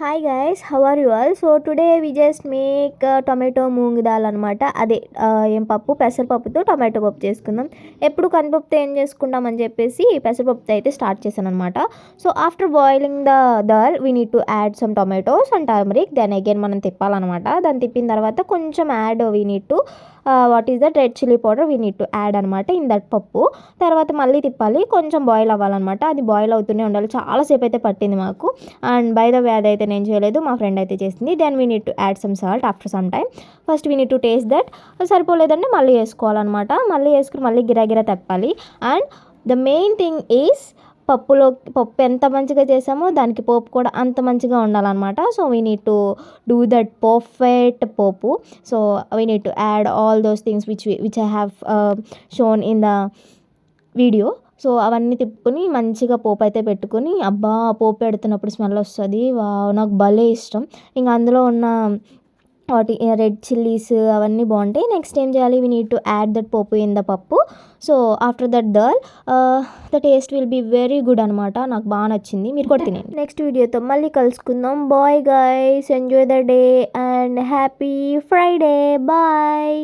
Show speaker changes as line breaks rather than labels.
Hi guys, how are you all? So today we just make tomato moong dal అనమాట. అదే ఏం పప్పు, పెసరపప్పుతో టొమాటో పప్పు చేసుకుందాం. ఎప్పుడు కందిపప్పుతో ఏం చేసుకుంటాం అని చెప్పేసి పెసరపప్పుతో అయితే స్టార్ట్ చేశాను అనమాట. So after boiling the dal we need to add some tomatoes and turmeric. Then again మనం తిప్పాలన్నమాట. దాన్ని తిప్పిన తర్వాత కొంచెం add we need to what is that red chilli powder we need to add అనమాట ఇన్ దట్ పప్పు. తర్వాత మళ్ళీ తిప్పాలి, కొంచెం బాయిల్ అవ్వాలన్నమాట. అది బాయిల్ అవుతూనే ఉండాలి. చాలాసేపు అయితే పట్టింది మాకు. అండ్ బై ద వే అదైతే నేను చేయలేదు, మా ఫ్రెండ్ అయితే చేసింది. Then we need to add some salt after some time. First we need to taste that. సరిపోలేదంటే మళ్ళీ వేసుకోవాలన్నమాట. మళ్ళీ వేసుకుని మళ్ళీ గిరా తిప్పాలి. And the main thing is పప్పు ఎంత మంచిగా చేసామో దానికి పోపు కూడా అంత మంచిగా ఉండాలన్నమాట. So we need to do that perfect pope. So we need to add all those things which I have shown in the video. So అవన్నీ తిప్పుకొని మంచిగా పోపు అయితే పెట్టుకొని, అబ్బా పోపు పెడుతున్నప్పుడు స్మెల్ వస్తుంది, నాకు భలే ఇష్టం. ఇంకా అందులో ఉన్న వాటి రెడ్ చిల్లీస్ అవన్నీ బాగుంటాయి. నెక్స్ట్ ఏం చేయాలి, we need to add that పోపు in the pappu. So after that dal the taste will be very good అనమాట. నాకు బాగా నచ్చింది, మీరు కూడా తినండి. నెక్స్ట్ వీడియోతో మళ్ళీ కలుసుకుందాం. Bye guys, enjoy the day and happy Friday. Bye.